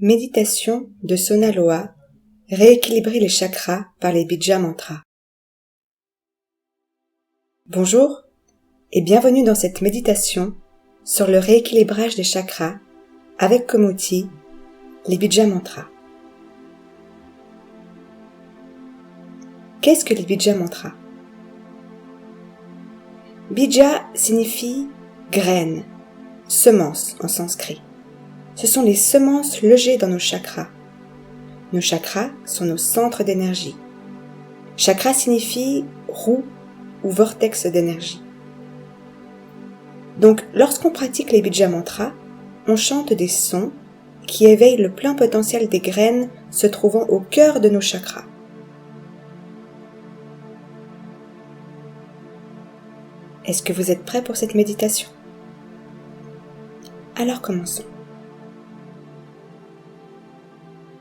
Méditation de Sona Loa, rééquilibrer les chakras par les Bija Mantras. Bonjour et bienvenue dans cette méditation sur le rééquilibrage des chakras avec comme outil les Bija Mantras. Qu'est-ce que les Bija Mantras? Bija signifie graine, semence en sanskrit. Ce sont les semences logées dans nos chakras. Nos chakras sont nos centres d'énergie. Chakra signifie roue ou vortex d'énergie. Donc, lorsqu'on pratique les Bija Mantras, on chante des sons qui éveillent le plein potentiel des graines se trouvant au cœur de nos chakras. Est-ce que vous êtes prêts pour cette méditation? Alors commençons.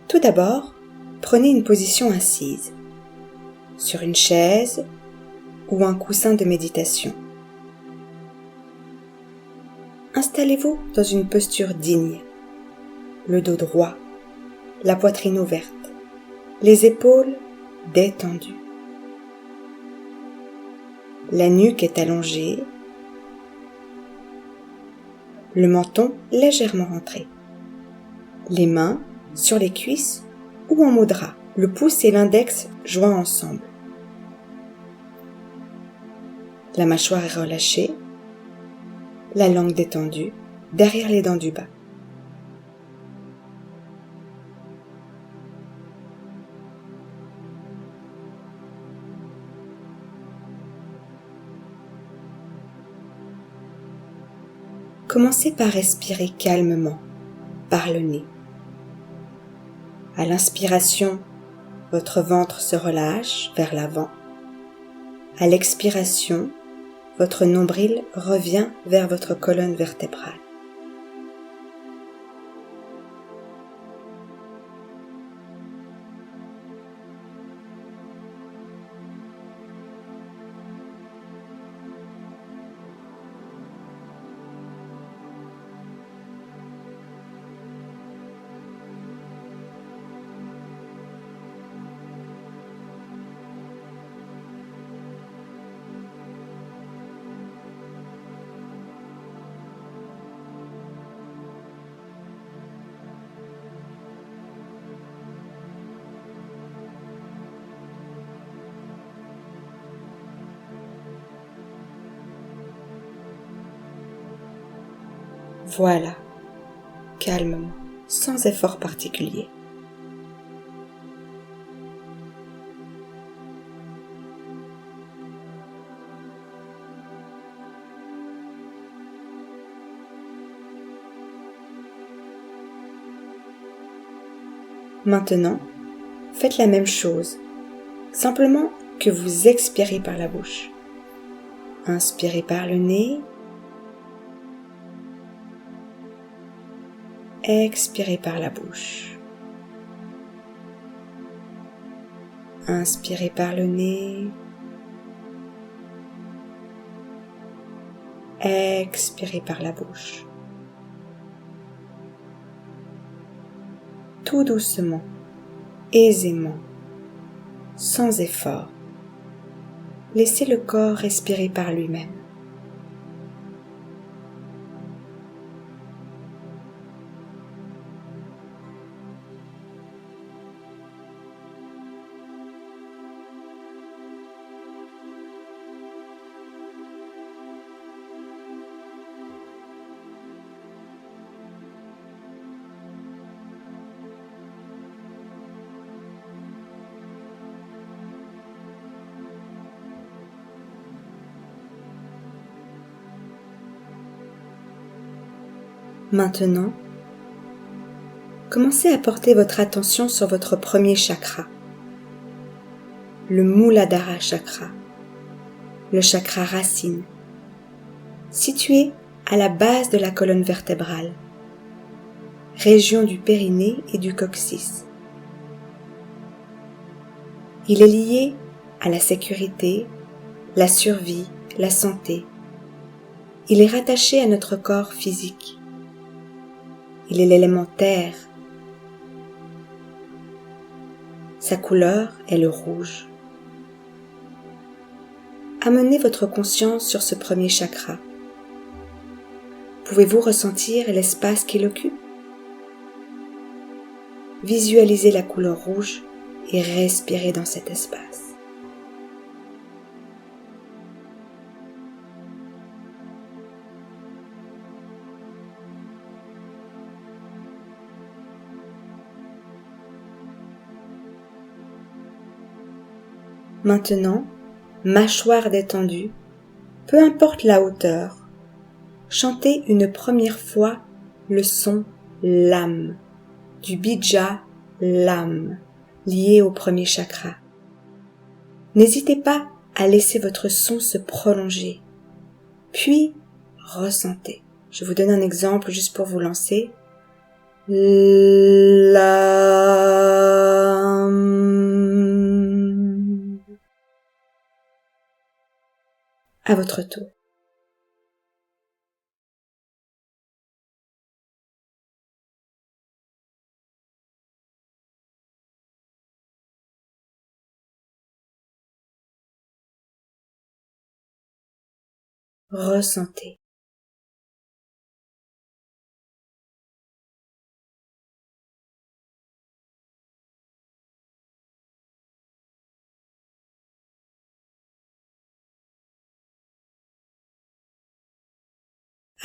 Tout d'abord, prenez une position assise, sur une chaise ou un coussin de méditation. Installez-vous dans une posture digne, le dos droit, la poitrine ouverte, les épaules détendues. La nuque est allongée, le menton légèrement rentré, les mains sur les cuisses ou en mudra, le pouce et l'index joints ensemble. La mâchoire est relâchée, la langue détendue derrière les dents du bas. Commencez par respirer calmement par le nez. À l'inspiration, votre ventre se relâche vers l'avant. À l'expiration, votre nombril revient vers votre colonne vertébrale. Voilà, calmement, sans effort particulier. Maintenant, faites la même chose, simplement que vous expirez par la bouche. Inspirez par le nez. Expirez par la bouche. Inspirez par le nez. Expirez par la bouche. Tout doucement, aisément, sans effort. Laissez le corps respirer par lui-même. Maintenant, commencez à porter votre attention sur votre premier chakra, le Muladhara chakra, le chakra racine, situé à la base de la colonne vertébrale, région du périnée et du coccyx. Il est lié à la sécurité, la survie, la santé. Il est rattaché à notre corps physique. Il est l'élément terre, Sa couleur est le rouge. Amenez votre conscience sur ce premier chakra. Pouvez-vous ressentir l'espace qu'il occupe? Visualisez la couleur rouge et respirez dans cet espace. Maintenant, mâchoire détendue, peu importe la hauteur, chantez une première fois le son LAM, du bija LAM, lié au premier chakra. N'hésitez pas à laisser votre son se prolonger, puis ressentez. Je vous donne un exemple juste pour vous lancer. LAM. À votre tour. Ressentez.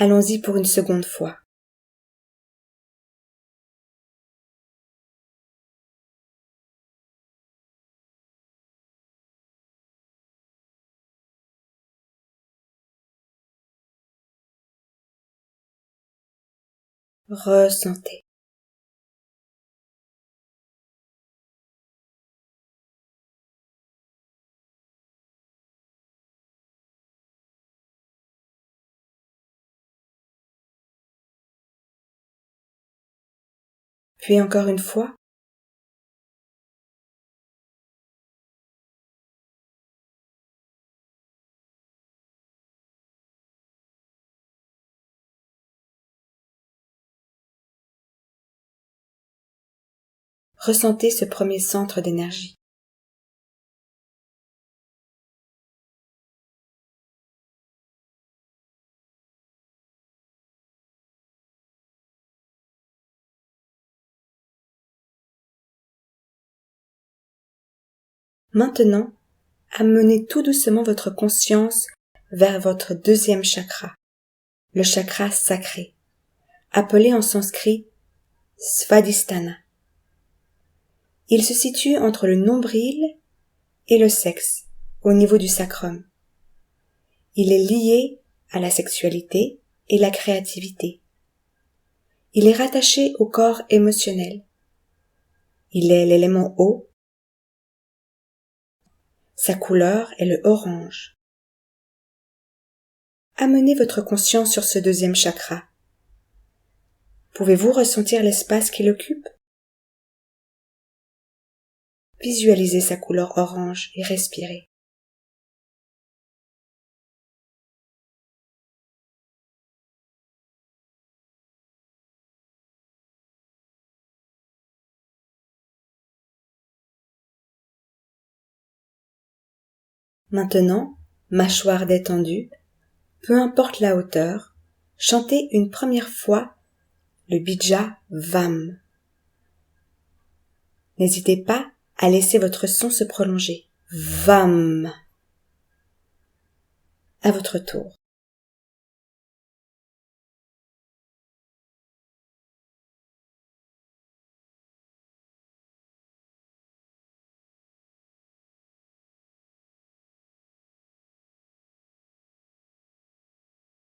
Allons-y pour une seconde fois. Ressentez. Puis encore une fois. Ressentez ce premier centre d'énergie. Maintenant, amenez tout doucement votre conscience vers votre deuxième chakra, le chakra sacré, appelé en sanskrit Svadhisthana. Il se situe entre le nombril et le sexe, au niveau du sacrum. Il est lié à la sexualité et la créativité. Il est rattaché au corps émotionnel. Il est l'élément eau. Sa couleur est le orange. Amenez votre conscience sur ce deuxième chakra. Pouvez-vous ressentir l'espace qu'il occupe? Visualisez sa couleur orange et respirez. Maintenant, mâchoire détendue, peu importe la hauteur, chantez une première fois le bija VAM. N'hésitez pas à laisser votre son se prolonger. VAM. À votre tour.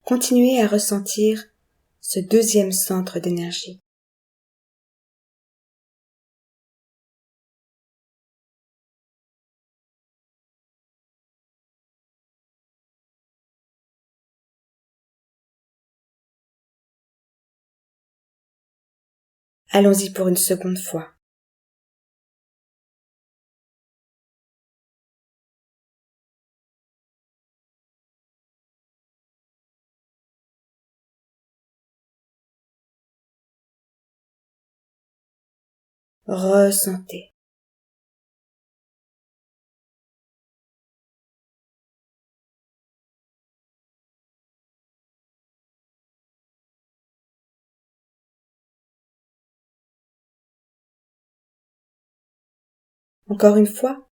Continuez à ressentir ce deuxième centre d'énergie. Allons-y pour une seconde fois. Ressentez. Encore une fois.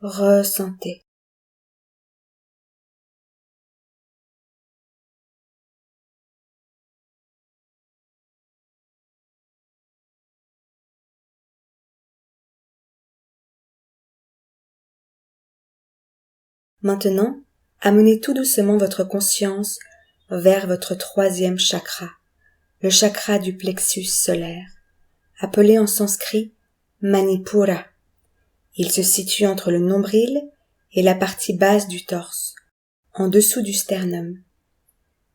Ressentez. Maintenant, amenez tout doucement votre conscience vers votre troisième chakra, le chakra du plexus solaire, appelé en sanskrit Manipura. Il se situe entre le nombril et la partie basse du torse, en dessous du sternum.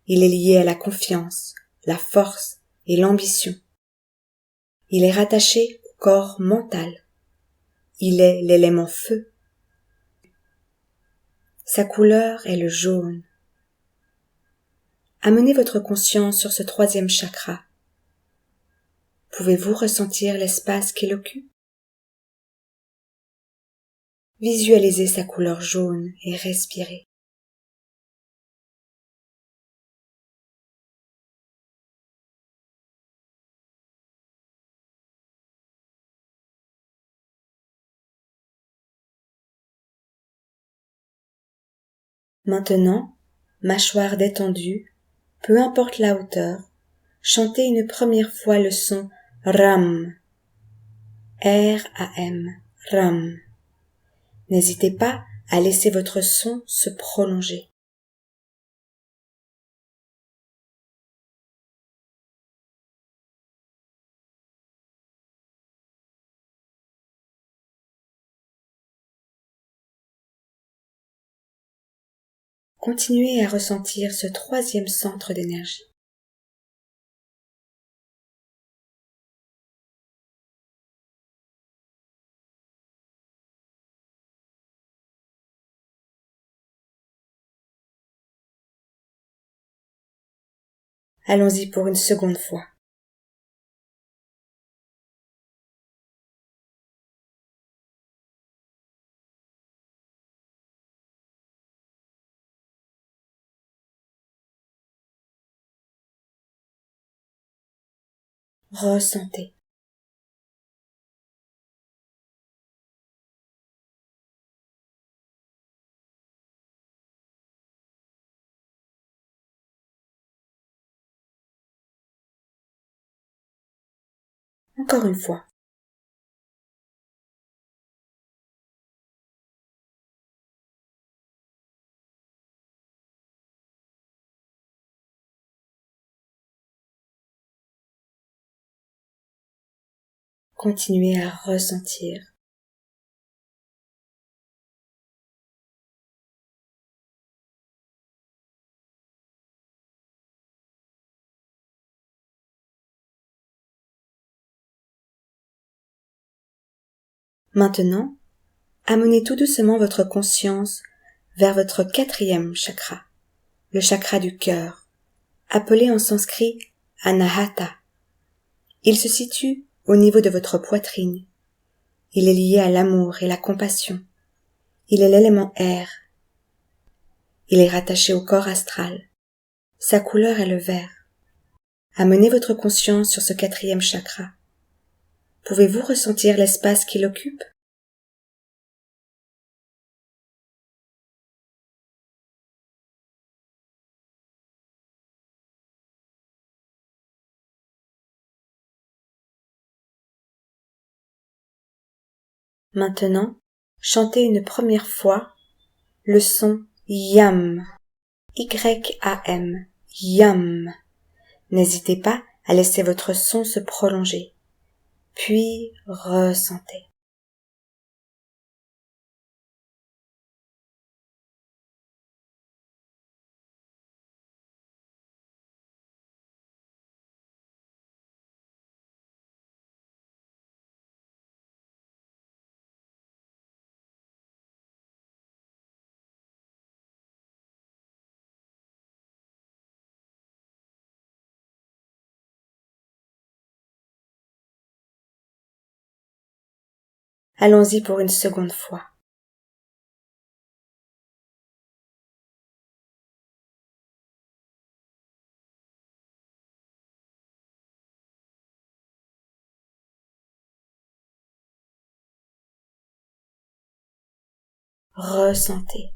Il est lié à la confiance, la force et l'ambition. Il est rattaché au corps mental. Il est l'élément feu. Sa couleur est le jaune. Amenez votre conscience sur ce troisième chakra. Pouvez-vous ressentir l'espace qu'il occupe? Visualisez sa couleur jaune et respirez. Maintenant, mâchoire détendue, peu importe la hauteur, chantez une première fois le son RAM. R-A-M. RAM. N'hésitez pas à laisser votre son se prolonger. Continuez à ressentir ce troisième centre d'énergie. Allons-y pour une seconde fois. Ressentez. Encore une fois. Continuez à ressentir. Maintenant, amenez tout doucement votre conscience vers votre quatrième chakra, le chakra du cœur, appelé en sanskrit Anahata. Il se situe au niveau de votre poitrine. Il est lié à l'amour et la compassion. Il est l'élément air. Il est rattaché au corps astral. Sa couleur est le vert. Amenez votre conscience sur ce quatrième chakra. Pouvez-vous ressentir l'espace qu'il occupe? Maintenant, chantez une première fois le son YAM. Y-A-M. YAM. N'hésitez pas à laisser votre son se prolonger. Puis ressentez. Allons-y pour une seconde fois. Ressentez.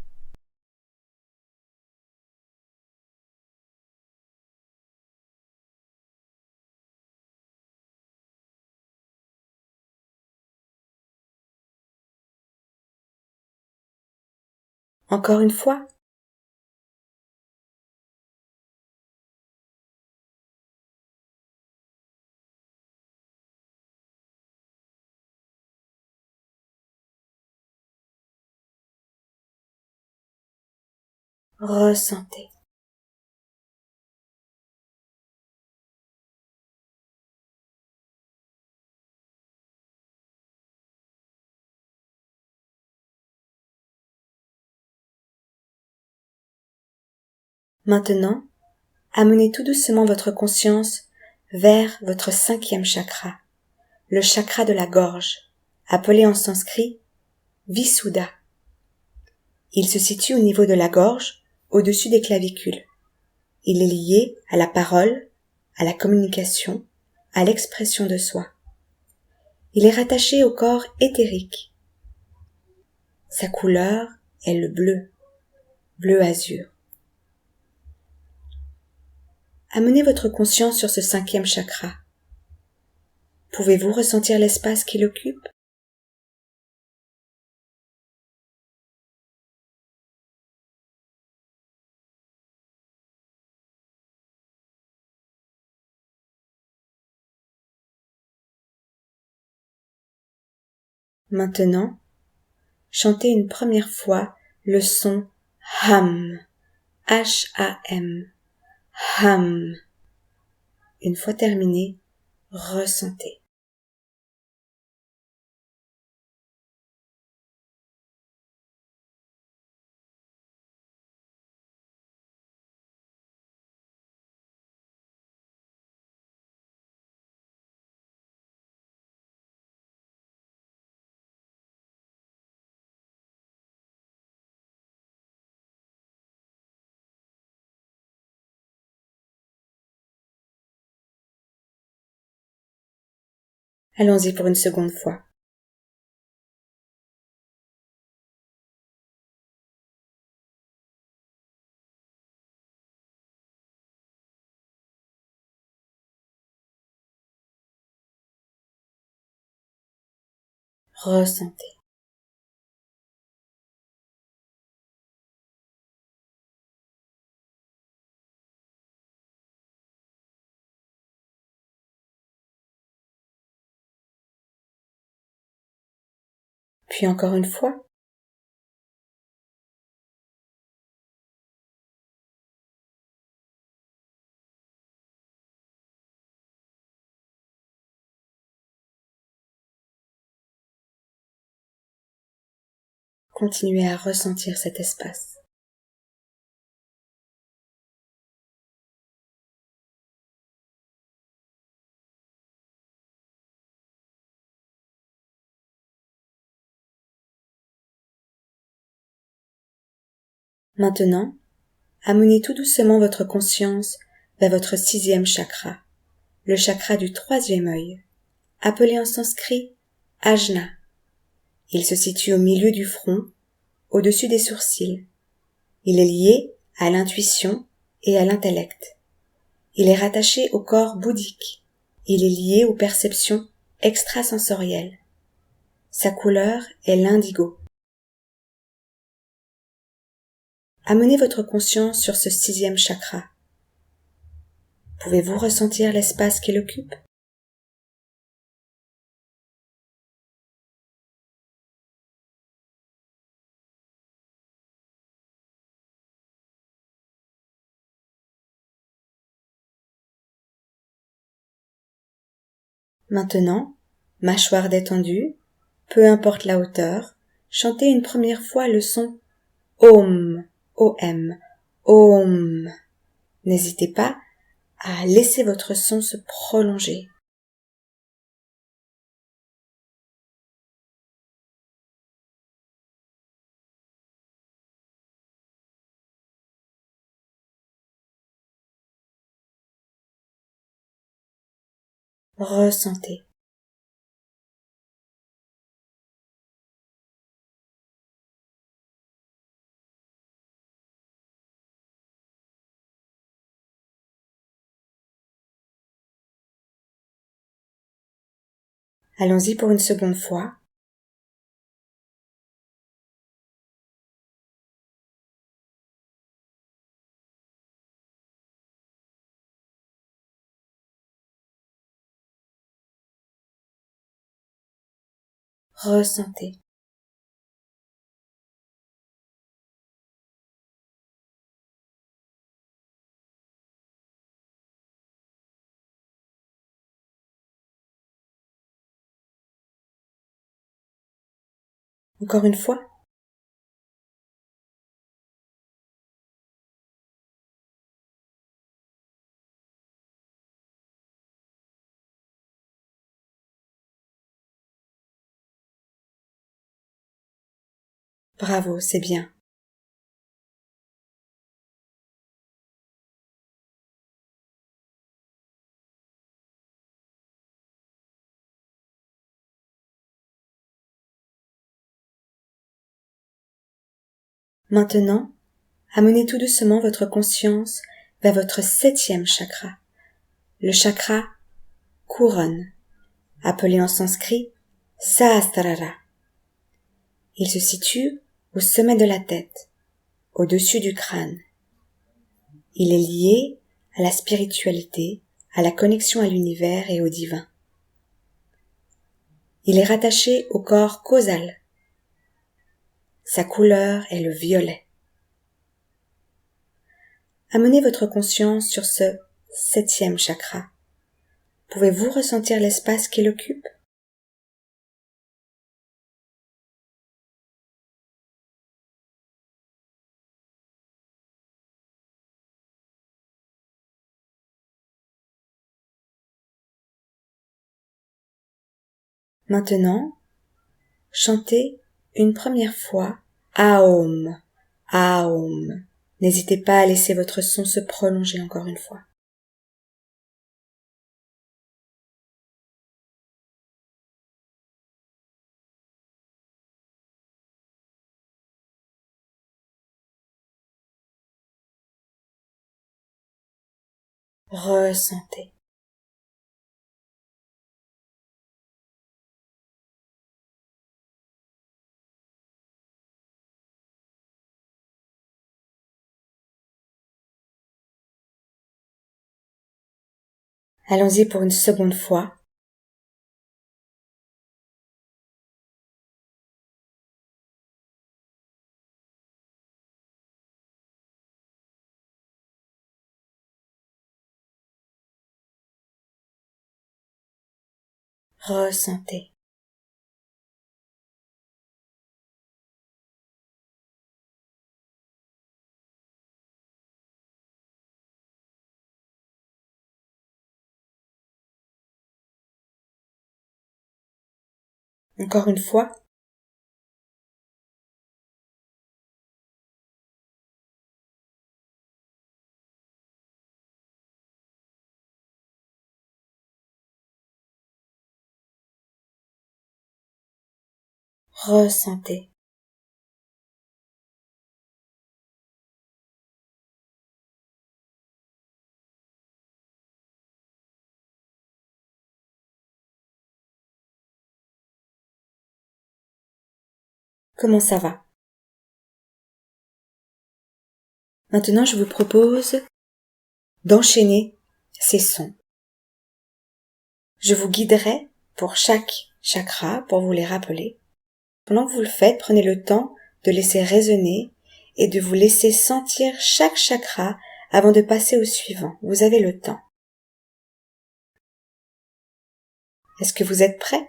Encore une fois. Ressentez. Maintenant, amenez tout doucement votre conscience vers votre 5e chakra, le chakra de la gorge, appelé en sanskrit Visuddha. Il se situe au niveau de la gorge, au-dessus des clavicules. Il est lié à la parole, à la communication, à l'expression de soi. Il est rattaché au corps éthérique. Sa couleur est le bleu, bleu azur. Amenez votre conscience sur ce 5e chakra. Pouvez-vous ressentir l'espace qui l'occupe? Maintenant, chantez une première fois le son Ham, H-A-M, Ham. Une fois terminé, ressentez. Allons-y pour une seconde fois. Ressentez. Puis encore une fois. Continuez à ressentir cet espace. Maintenant, amenez tout doucement votre conscience vers votre 6e chakra, le chakra du 3e œil, appelé en sanskrit Ajna. Il se situe au milieu du front, au-dessus des sourcils. Il est lié à l'intuition et à l'intellect. Il est rattaché au corps bouddhique. Il est lié aux perceptions extrasensorielles. Sa couleur est l'indigo. Amenez votre conscience sur ce 6e chakra. Pouvez-vous ressentir l'espace qui l'occupe? Maintenant, mâchoire détendue, peu importe la hauteur, chantez une première fois le son Om, O-M, Om. N'hésitez pas à laisser votre son se prolonger. Ressentez. Allons-y pour une seconde fois. Ressentez. Encore une fois. Bravo, c'est bien. Maintenant, amenez tout doucement votre conscience vers votre 7e chakra, le chakra couronne, appelé en sanskrit Sahasrara. Il se situe au sommet de la tête, au-dessus du crâne. Il est lié à la spiritualité, à la connexion à l'univers et au divin. Il est rattaché au corps causal. Sa couleur est le violet. Amenez votre conscience sur ce 7e chakra. Pouvez-vous ressentir l'espace qu'il occupe? Maintenant, chantez une première fois Aum, Aum. N'hésitez pas à laisser votre son se prolonger encore une fois. Ressentez. Allons-y pour une seconde fois. Ressentez. Encore une fois. Ressentez. Comment ça va? Maintenant, je vous propose d'enchaîner ces sons. Je vous guiderai pour chaque chakra pour vous les rappeler. Pendant que vous le faites, prenez le temps de laisser résonner et de vous laisser sentir chaque chakra avant de passer au suivant. Vous avez le temps. Est-ce que vous êtes prêts?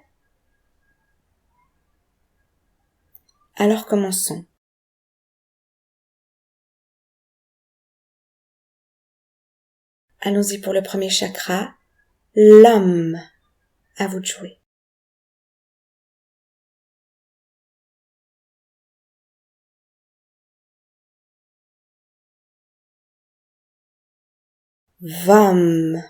Alors commençons. Allons-y pour le premier chakra, l'âme. À vous de jouer. Vam.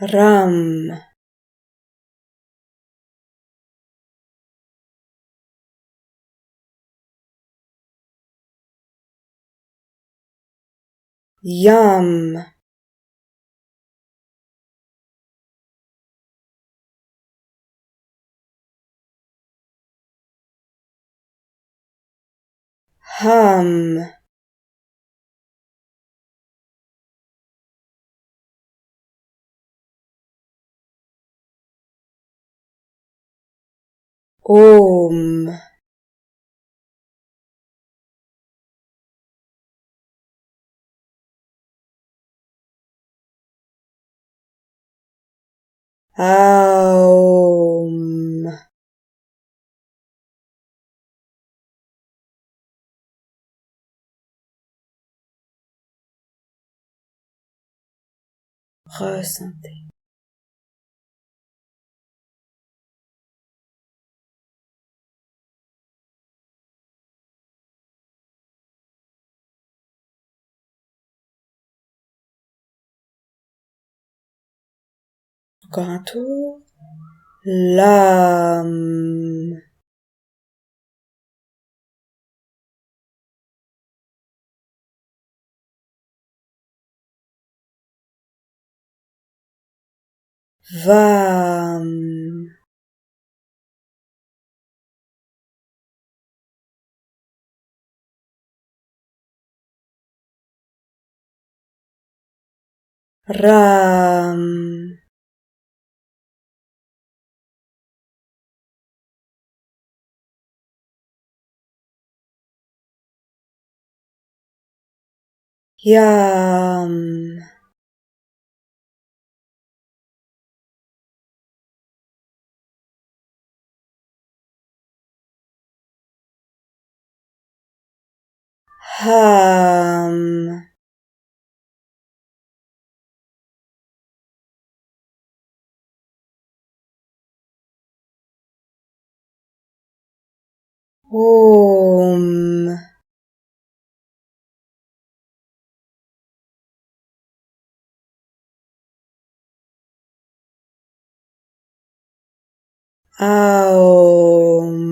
Ram, Yam, Ham, Om, Aum. Ressentez. Encore un tour. Lam. Vam. Ram. Yam. Ham. Om. Aum.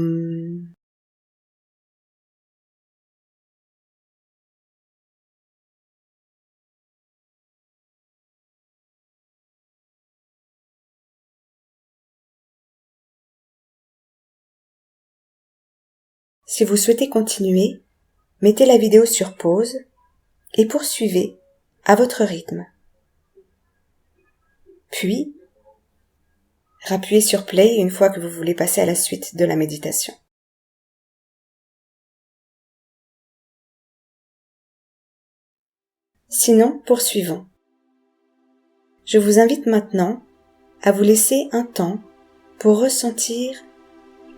Si vous souhaitez continuer, mettez la vidéo sur pause et poursuivez à votre rythme. Puis, rappuyez sur play une fois que vous voulez passer à la suite de la méditation. Sinon, poursuivons. Je vous invite maintenant à vous laisser un temps pour ressentir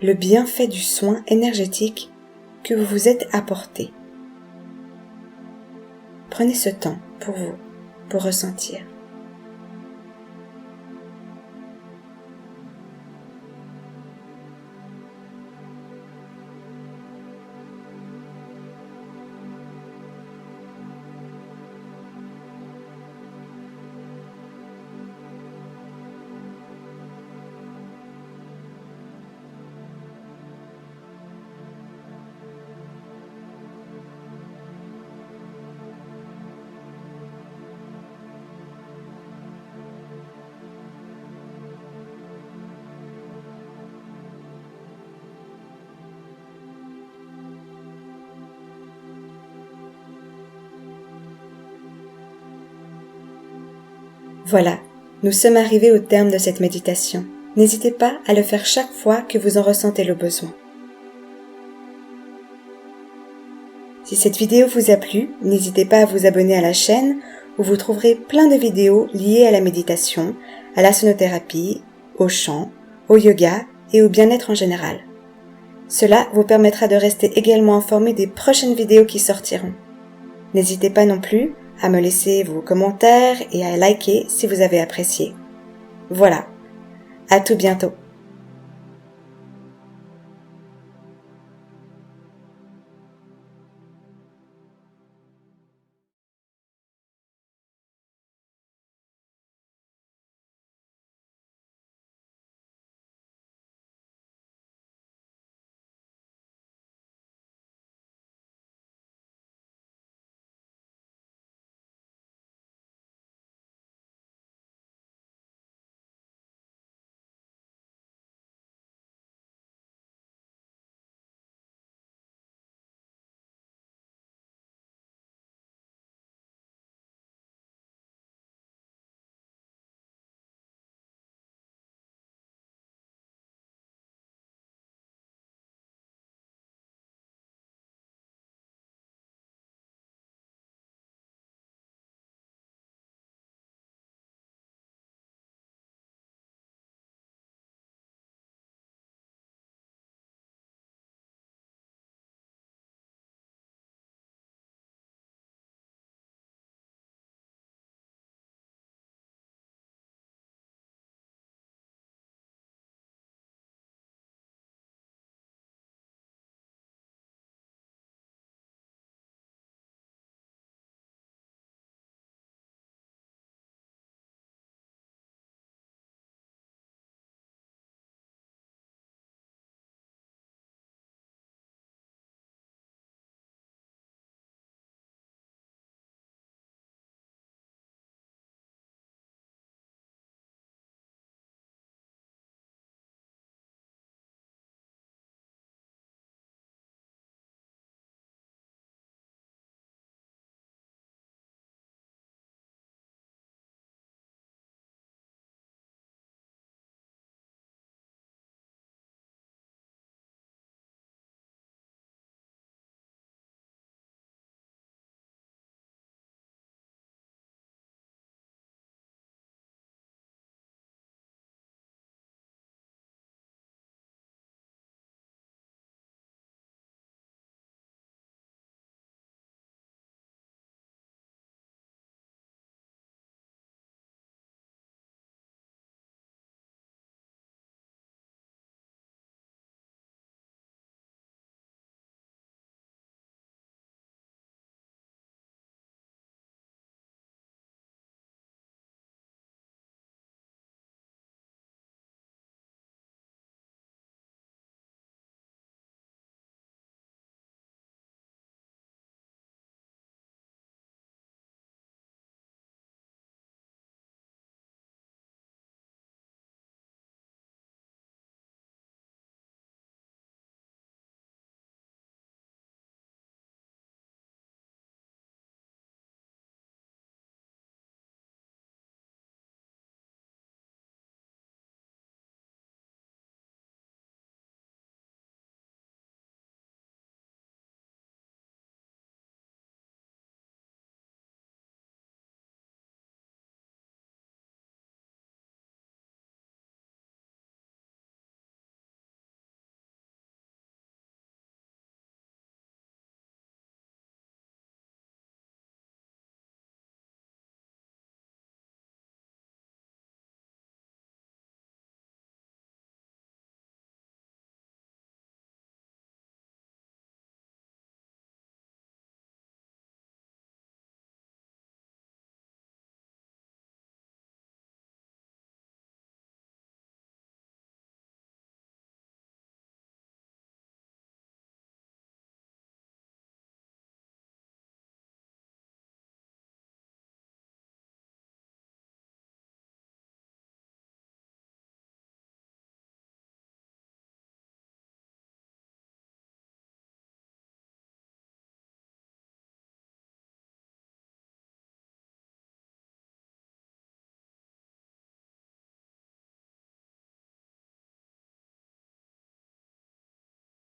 le bienfait du soin énergétique que vous vous êtes apporté. Prenez ce temps pour vous, pour ressentir. Voilà, nous sommes arrivés au terme de cette méditation. N'hésitez pas à le faire chaque fois que vous en ressentez le besoin. Si cette vidéo vous a plu, n'hésitez pas à vous abonner à la chaîne où vous trouverez plein de vidéos liées à la méditation, à la sonothérapie, au chant, au yoga et au bien-être en général. Cela vous permettra de rester également informé des prochaines vidéos qui sortiront. N'hésitez pas non plus à me laisser vos commentaires et à liker si vous avez apprécié. Voilà, à tout bientôt.